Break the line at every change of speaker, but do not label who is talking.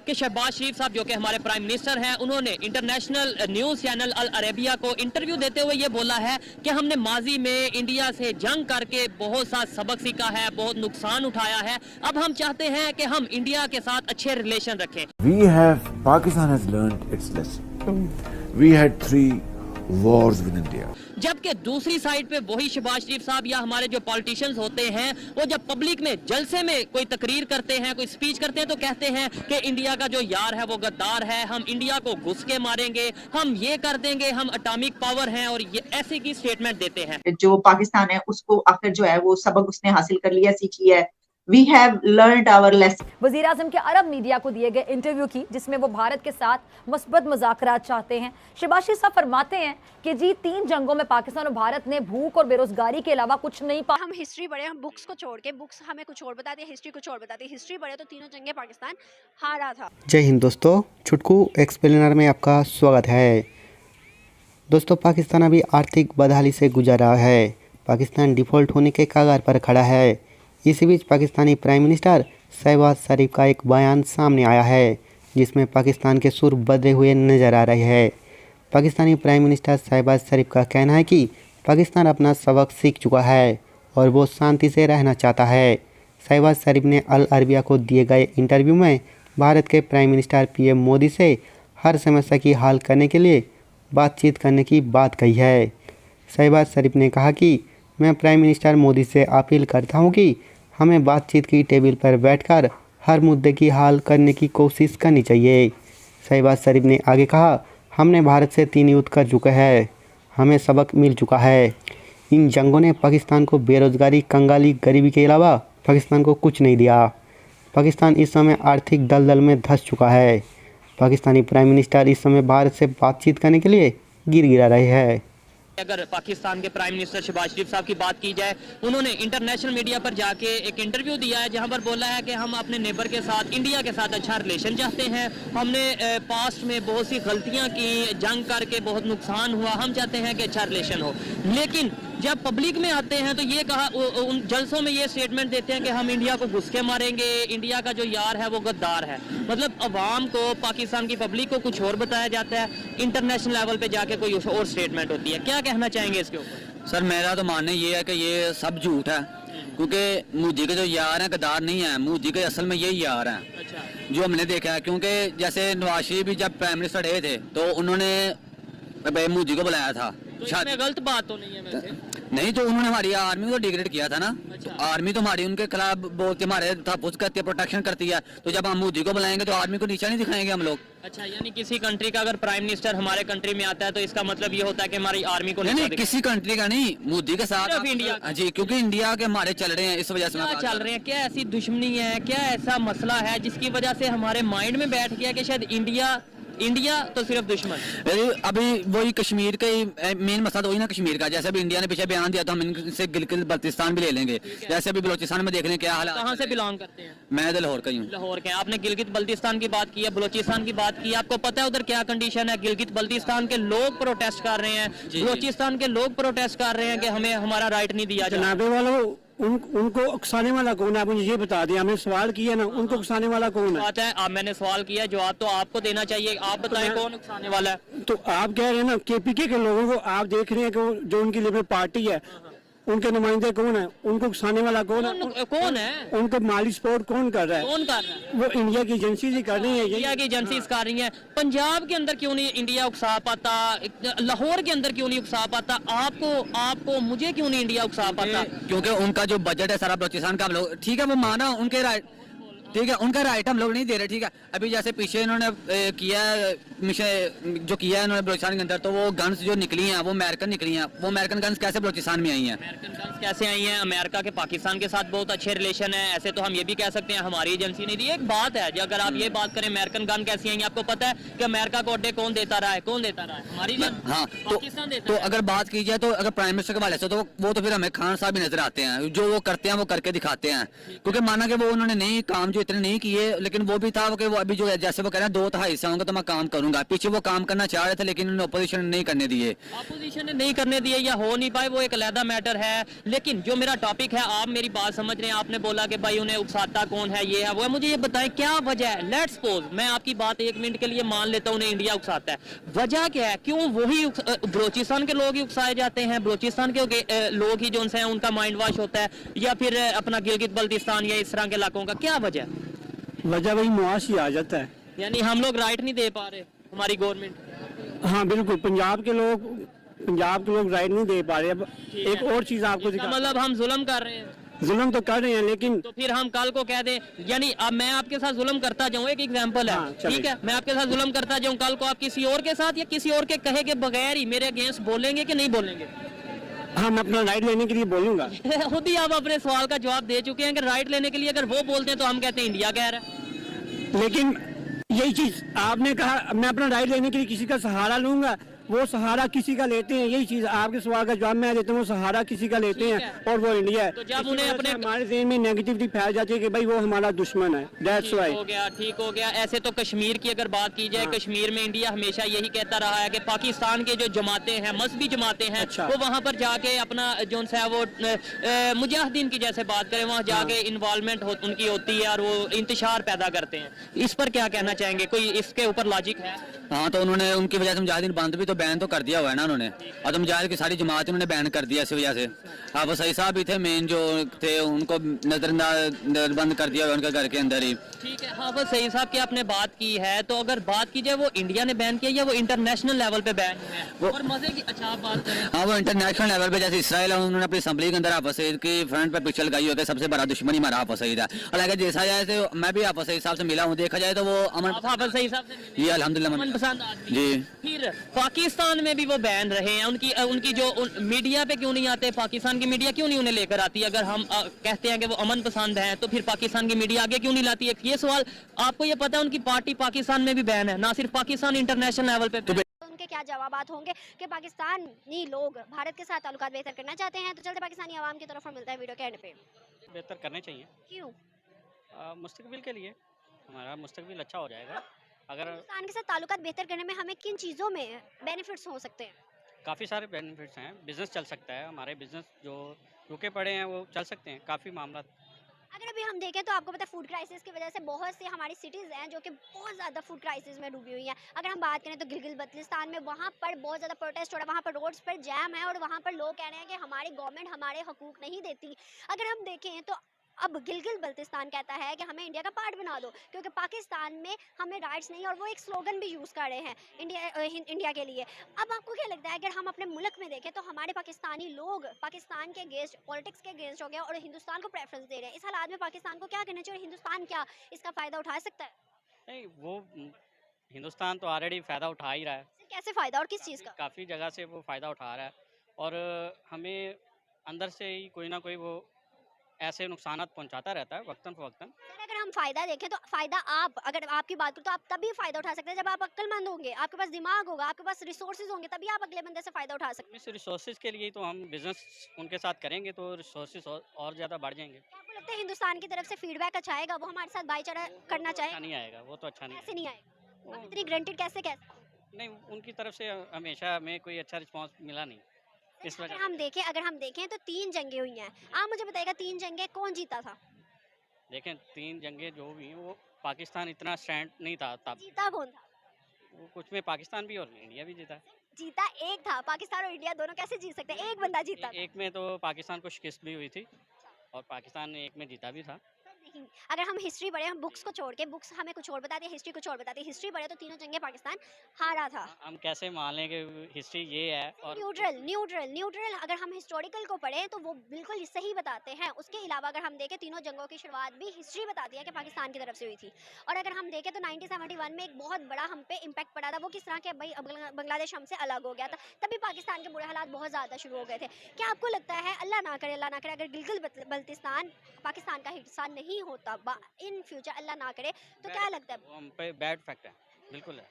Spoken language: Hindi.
कि शहबाज शरीफ साहब जो कि हमारे प्राइम मिनिस्टर हैं, उन्होंने इंटरनेशनल न्यूज़ चैनल अल अरेबिया को इंटरव्यू देते हुए ये बोला है कि हमने माजी में इंडिया से जंग करके बहुत सा सबक सीखा है, बहुत नुकसान उठाया है। अब हम चाहते हैं कि हम इंडिया के साथ अच्छे रिलेशन रखें।
Pakistan has learned its lesson. We had 3 wars with India.
जबकि दूसरी साइड पे वही शहबाज शरीफ साहब या हमारे जो पॉलिटिशियंस होते हैं, वो जब पब्लिक में जलसे में कोई तकरीर करते हैं, कोई स्पीच करते हैं, तो कहते हैं कि इंडिया का जो यार है वो गद्दार है, हम इंडिया को घुस के मारेंगे, हम ये कर देंगे, हम एटॉमिक पावर हैं, और ये ऐसे की स्टेटमेंट देते हैं।
जो पाकिस्तान है उसको आखिर जो है वो सबक उसने हासिल कर लिया, सीखी है। We have learned our lesson.
वज़ीर आज़म के अरब मीडिया को दिए गए इंटरव्यू की, जिसमें वो भारत के साथ मुस्बत मुज़ाकरात चाहते हैं। शहबाज शरीफ साहब फरमाते हैं कि जी 3 जंगों में पाकिस्तान और भारत ने भूख और बेरोजगारी के अलावा कुछ नहीं पाया।
हम हिस्ट्री पढ़े, हम बुक्स को छोड़ के, बुक्स हमें कुछ और बताती है, हिस्ट्री कुछ और बताती है। हिस्ट्री पढ़े तो तीनों जंगें पाकिस्तान हारा था।
जय हिंद दोस्तों, छुटकू एक्सप्लेनर में आपका स्वागत है। दोस्तों, पाकिस्तान अभी आर्थिक बदहाली से गुजर रहा है। पाकिस्तान डिफ़ॉल्ट होने के कगार पर खड़ा है। इसी बीच पाकिस्तानी प्राइम मिनिस्टर शहबाज शरीफ का एक बयान सामने आया है, जिसमें पाकिस्तान के सुर बदले हुए नज़र आ रहे हैं। पाकिस्तानी प्राइम मिनिस्टर शहबाज शरीफ का कहना है कि पाकिस्तान अपना सबक सीख चुका है और वो शांति से रहना चाहता है। शहबाज शरीफ ने अल अरबिया को दिए गए इंटरव्यू में भारत के प्राइम मिनिस्टर पीएम मोदी से हर समस्या की हल करने के लिए बातचीत करने की बात कही है। शहबाज शरीफ ने कहा कि मैं प्राइम मिनिस्टर मोदी से अपील करता हूं कि हमें बातचीत की टेबल पर बैठकर हर मुद्दे की हल करने की कोशिश करनी चाहिए। शहबाज शरीफ ने आगे कहा, हमने भारत से 3 युद्ध कर चुके हैं, हमें सबक मिल चुका है। इन जंगों ने पाकिस्तान को बेरोजगारी, कंगाली, गरीबी के अलावा पाकिस्तान को कुछ नहीं दिया। पाकिस्तान इस समय आर्थिक दलदल में धंस चुका है। पाकिस्तानी प्राइम मिनिस्टर इस समय भारत से बातचीत करने के लिए गिरा रहे हैं।
अगर पाकिस्तान के प्राइम मिनिस्टर शहबाज शरीफ साहब की बात की जाए, उन्होंने इंटरनेशनल मीडिया पर जाके एक इंटरव्यू दिया है, जहां पर बोला है कि हम अपने नेबर के साथ, इंडिया के साथ अच्छा रिलेशन चाहते हैं। हमने पास्ट में बहुत सी गलतियां की, जंग करके बहुत नुकसान हुआ, हम चाहते हैं कि अच्छा रिलेशन हो। लेकिन जब पब्लिक में आते हैं तो ये कहा, उन जलसों में ये स्टेटमेंट देते हैं कि हम इंडिया को घुस के मारेंगे, इंडिया का जो यार है वो गद्दार है। मतलब अवाम को, पाकिस्तान की पब्लिक को कुछ और बताया जाता है, इंटरनेशनल लेवल पे जाके कोई और स्टेटमेंट होती है। क्या कहना चाहेंगे इसके ऊपर?
सर, मेरा तो मानना ये है कि ये सब झूठ है, क्योंकि मोदी के जो यार हैं गद्दार नहीं है। मोदी के असल में यही यार हैं।
अच्छा।
जो हमने देखा है, क्योंकि जैसे नवाज शरीफ भी जब प्राइम मिनिस्टर रहे थे तो उन्होंने मोदी को बुलाया था।
तो इसमें गलत बात तो नहीं है वैसे?
नहीं, तो उन्होंने हमारी आर्मी को डिग्रेड किया था ना।
अच्छा।
तो आर्मी तो हमारी उनके खिलाफ बोलती, हमारे तहफ़्फ़ुज़ करती है, प्रोटेक्शन करती है। तो जब हम मोदी को बुलाएंगे तो आर्मी को नीचा नहीं दिखाएंगे हम लोग।
अच्छा, यानी किसी कंट्री का अगर प्राइम मिनिस्टर हमारे कंट्री में आता है तो इसका मतलब ये होता है कि हमारी आर्मी को
नहीं, किसी कंट्री का नहीं, मोदी के साथ
सिर्फ इंडिया।
हाँ जी, क्योंकि इंडिया के हमारे चल रहे हैं, इस वजह से
क्या चल रहे हैं? क्या ऐसी दुश्मनी है, क्या ऐसा मसला है जिसकी वजह से हमारे माइंड में बैठ गया कि शायद इंडिया तो सिर्फ दुश्मन?
अभी वही कश्मीर का ही मेन मसला तो वही ना, कश्मीर का। जैसे अभी इंडिया ने पीछे बयान दिया तो हम इनसे गिलगित बल्तिस्तान भी ले लेंगे। जैसे अभी बलोचिस्तान में देख लें क्या हाल है।
कहाँ से बिलोंग करते हैं?
मैं तो लाहौर का ही हूँ।
लाहौर के। आपने गिलगित बल्तिस्तान की बात की है, बलोचिस्तान की बात की है, आपको पता है उधर क्या कंडीशन है? गिलगित बल्तिस्तान के लोग प्रोटेस्ट कर रहे हैं, बलोचिस्तान के लोग प्रोटेस्ट कर रहे हैं कि हमें हमारा राइट नहीं दिया जाता।
उनको उकसाने वाला कौन है? आप मुझे ये बता दें, हमने सवाल किया ना, उनको उकसाने वाला कौन है?
बात है, आप, मैंने सवाल किया, जवाब तो आपको देना चाहिए। आप बताएं कौन उकसाने वाला है?
तो आप कह रहे हैं ना, केपीके के लोगों को आप देख रहे हैं कि जो उनकी लिबरल पार्टी है, उनके नुमाइंदे कौन है? उनको उकसाने वाला कौन है?
कौन है?
उनको माली सपोर्ट कौन कर रहा है?
कौन कर रहा है?
वो इंडिया की एजेंसी ही कर रही है।
इंडिया की एजेंसी कर रही है। पंजाब के अंदर क्यों नहीं इंडिया उकसा पाता? लाहौर के अंदर क्यों नहीं उकसा पाता? आपको मुझे क्यों नहीं इंडिया उकसा पाता?
क्योंकि उनका जो बजट है सारा बलोचिस्तान का, हम लोग ठीक है, वो माना उनके राइट, ठीक है, उनका राइट हम लोग नहीं दे रहे। ठीक है, अभी जैसे पीछे इन्होंने किया मिशन जो किया है इन्होंने बलोचिस्तान के अंदर, तो वो गन्स जो निकली हैं वो अमेरिकन निकली हैं। वो अमेरिकन गन्स कैसे बलोचिस्तान में आई हैं?
अमेरिकन गन्स कैसे आई हैं? अमेरिका के पाकिस्तान के साथ बहुत अच्छे रिलेशन है। ऐसे तो हम ये भी कह सकते हैं हमारी एजेंसी नहीं दी। एक बात है, अगर आप ये बात करें अमेरिकन गन कैसी आई, आपको पता है कि अमेरिका को अड्डे कौन देता रहा है? हमारी।
हाँ, तो अगर बात की जाए तो अगर प्राइम मिनिस्टर के हवाले से तो वो तो फिर हमें खान साहब ही नजर आते हैं। जो वो करते हैं वो करके दिखाते हैं, क्योंकि माना कि वो उन्होंने नहीं काम जो इतने नहीं किए, लेकिन वो भी था कि वो अभी जो है जैसे वो कह रहे हैं 2/3 हिस्सा होंगे तो मैं काम करूंगा। पीछे वो काम करना चाह रहे थे लेकिन उन्होंने अपोजिशन ने नहीं करने दिए।
अपोजिशन ने नहीं करने दिए या हो नहीं पाए, वो एक अलहदा मैटर है। लेकिन जो मेरा टॉपिक है, आप मेरी बात समझ रहे हैं। आपने बोला कि भाई उन्हें उकसाता कौन है, ये है वो है। मुझे ये बताएं क्या वजह है। लेट्स सपोज मैं आपकी बात 1 मिनट के लिए मान लेता हूँ, उन्हें इंडिया उकसाता है, वजह क्या है? क्यों वही बलोचिस्तान के लोग ही उकसाए जाते हैं? बलोचिस्तान के लोग ही जो हैं उनका माइंड वॉश होता है, या फिर अपना गिलगित बल्तिस्तान या इस तरह के इलाकों का क्या वजह है?
वजह वही मुआशी आ जाता है।
यानी हम लोग राइट नहीं दे पा रहे, हमारी गवर्नमेंट।
हाँ बिल्कुल, पंजाब के लोग राइट नहीं दे पा रहे। अब एक और चीज आपको
इसका मतलब हम जुल्म कर रहे हैं।
जुल्म तो कर रहे हैं, लेकिन
तो फिर हम कल को कह दें, यानी अब मैं आपके साथ जुल्म करता जाऊं, एक एग्जांपल है,
हाँ, चलिए।
ठीक है, मैं आपके साथ जुल्म करता जाऊं, कल को आप किसी और के साथ या किसी और के कहे के बगैर ही मेरे अगेंस्ट बोलेंगे कि नहीं बोलेंगे?
हाँ, मैं अपना राइट लेने के लिए बोलूंगा।
खुद ही आप अपने सवाल का जवाब दे चुके हैं कि राइट लेने के लिए अगर वो बोलते हैं तो हम कहते हैं इंडिया कह रहा है।
लेकिन यही चीज आपने कहा, मैं अपना राइट लेने के लिए किसी का सहारा लूंगा, वो सहारा किसी का लेते हैं। यही चीज आपके सवाल का जवाब मैं देता हूँ, वो सहारा किसी का लेते हैं और वो इंडिया है।
तो जब उन्हें अपने
हमारे ज़हन में नेगेटिविटी फैल जाती है कि भाई वो हमारा दुश्मन है, दैट्स व्हाई।
ठीक हो गया। ऐसे तो कश्मीर की अगर बात की जाए,
हाँ।
कश्मीर में इंडिया हमेशा यही कहता रहा है कि पाकिस्तान के जो जमातें हैं, मजहबी जमातें हैं,
अच्छा।
वो वहाँ पर जाके अपना जो है वो मुजाहिदीन की जैसे बात करें, वहाँ जाके इन्वॉल्वमेंट उनकी होती है और वो इंतशार पैदा करते हैं। इस पर क्या कहना चाहेंगे? कोई इसके ऊपर लॉजिक है?
हाँ, तो उन्होंने उनकी वजह से मुजाहिदीन बंद भी तो बैन तो कर दिया हुआ है ना उन्होंने, और तो मुजाहिद की सारी जमात उन्होंने बैन कर दिया इस वजह से। हाँ, वो सही साहब भी थे मेन जो थे, उनको नजरबंद कर दिया हुआ उनके घर के अंदर ही।
ठीक है, हाँ, वो सही साहब की आपने बात की है। तो अगर बात की जाए, वो इंडिया ने बैन किया या वो इंटरनेशनल लेवल पे बैन है?
वो
और मजे की, अच्छा आप बात करें।
हाँ, वो इंटरनेशनल लेवल पे जैसे इसराइल है, उन्होंने अपनी असम्बली के अंदर हाफिज सईद की फ्रंट पे पिक्चर लगाई होती है, सबसे बड़ा दुश्मन हमारा हाफिज सईद है। और अगर देखा जाए तो मैं भी हाफिज सईद साहब से मिला हूँ, देखा जाए तो वो
हाफिज सईद साहब से
जी अल्हम्दुलिल्लाह
अमन पसंद आदमी।
जी।
फिर पाकिस्तान में भी वो बैन रहे हैं, उनकी जो मीडिया पे क्यों नहीं आते? पाकिस्तान की मीडिया क्यों नहीं उन्हें लेकर आती? अगर हम कहते हैं कि वो अमन पसंद हैं, तो फिर पाकिस्तान की मीडिया आगे क्यों नहीं लाती है? ये सवाल आपको ये पता है, उनकी पार्टी पाकिस्तान में भी बैन है, ना सिर्फ पाकिस्तान, इंटरनेशनल लेवल पे।
उनके क्या जवाबात होंगे कि पाकिस्तानी लोग भारत के साथ ताल्लुकात बेहतर करना चाहते हैं? तो चलते पाकिस्तानी आवाम की तरफ मिलता है वीडियो के एंड पे।
बेहतर करने चाहिए।
क्यों?
मुस्तकबिल के लिए हमारा मुस्तकबिल अच्छा हो जाएगा। अगर
पाकिस्तान के साथ ताल्लुकात बेहतर करने में हमें किन चीज़ों में बेनिफिट्स हो सकते हैं?
काफ़ी सारे बेनिफिट्स हैं, बिजनेस चल सकता है, हमारे बिजनेस जो रुके पड़े हैं वो चल सकते हैं, काफ़ी मामला।
अगर अभी हम देखें तो आपको पता है फूड क्राइसिस की वजह से बहुत से हमारी सिटीज़ हैं जो कि बहुत ज़्यादा फूड क्राइसिस में डूबी हुई हैं। अगर हम बात करें तो गिलगित बल्तिस्तान में वहाँ पर बहुत ज़्यादा प्रोटेस्ट हो रहा है, वहाँ पर रोड्स पर जैम है और वहाँ पर लोग कह रहे हैं कि हमारी गवर्नमेंट हमारे हकूक़ नहीं देती। अगर हम देखें तो अब गिलगित बल्तिस्तान कहता है कि हमें इंडिया का पार्ट बना दो, क्योंकि पाकिस्तान में हमें राइट्स नहीं, और वो एक स्लोगन भी यूज़ कर रहे हैं इंडिया के लिए। अब आपको क्या लगता है, अगर हम अपने मुल्क में देखें तो हमारे पाकिस्तानी लोग पाकिस्तान के अगेंस्ट, पॉलिटिक्स के अगेंस्ट हो गए और हिंदुस्तान को प्रेफरेंस दे रहे हैं। इस हालात में पाकिस्तान को क्या करना चाहिए, और हिंदुस्तान क्या इसका फ़ायदा उठा सकता है?
नहीं, वो हिंदुस्तान तो ऑलरेडी फ़ायदा उठा ही रहा है,
कैसे फ़ायदा और किस चीज़ का?
काफ़ी जगह से वो फ़ायदा उठा रहा है, और हमें अंदर से ही कोई ना कोई वो ऐसे नुकसानात पहुंचाता रहता है वक्तन फ़वक्तन।
सर, अगर हम फ़ायदा देखें तो फ़ायदा अगर आपकी बात करूँ तो आप तभी फ़ायदा उठा सकते हैं जब आप अक्लमंद होंगे, आपके पास दिमाग होगा, आपके पास रिसोर्सेज होंगे, तभी आप अगले बंदे से फ़ायदा उठा सकते हैं।
इस रिसोर्सेज के लिए तो हम बिजनेस उनके साथ करेंगे तो रिसोर्सेज और ज़्यादा बढ़ जाएंगे।
क्या आपको लगता है हिंदुस्तान की तरफ से फीडबैक अच्छा आएगा, वो हमारे साथ भाईचारा करना
अच्छा
चाहे?
नहीं आएगा, वो तो अच्छा नहीं
कैसे नहीं आएगा?
वो-
आप इतनी ग्रंटेड कैसे कह सकते हैं?
नहीं, उनकी तरफ से हमेशा हमें कोई अच्छा रिस्पांस मिला नहीं इस
अगर
वजह।
हम देखें तो 3 जंगें हुई हैं। आप मुझे बताइएगा 3 जंगें कौन जीता था?
देखें, 3 जंगें जो भी हैं वो पाकिस्तान इतना स्टैंड नहीं था तब,
जीता कौन था?
वो कुछ में पाकिस्तान भी और इंडिया भी जीता।
जीता एक था, पाकिस्तान और इंडिया दोनों कैसे जीत सकते हैं? एक बंदा जीता था।
एक में तो पाकिस्तान को शिकस्त भी हुई थी और पाकिस्तान ने एक में जीता भी था।
देखिए, अगर हम हिस्ट्री पढ़े, हम बुक्स को छोड़ के, बुक्स हमें कुछ और बताती है, हिस्ट्री कुछ और बताती है। हिस्ट्री पढ़े तो तीनों जंगें पाकिस्तान हारा था।
हम कैसे मान लें कि हिस्ट्री ये है और
न्यूट्रल अगर हम हिस्टोरिकल को पढ़ें तो वो बिल्कुल सही बताते हैं। उसके अलावा अगर हम देखें तीनों जंगों की शुरुआत भी हिस्ट्री बताती है कि पाकिस्तान की तरफ से हुई थी। और अगर हम देखें तो 1971 में एक बहुत बड़ा हम पे इम्पैक्ट पड़ा था। वो किस तरह के, भाई बांग्लादेश हमसे अलग हो गया था, तभी पाकिस्तान के बुरे हालात बहुत ज़्यादा शुरू हो गए थे। क्या आपको लगता है, अल्लाह ना करे अगर गिलगित बल्तिस्तान पाकिस्तान का हिस्सा नहीं होता इन फ्यूचर, अल्लाह ना करे, तो क्या लगता है?
वो हम पे बैड फैक्ट है, बिल्कुल है।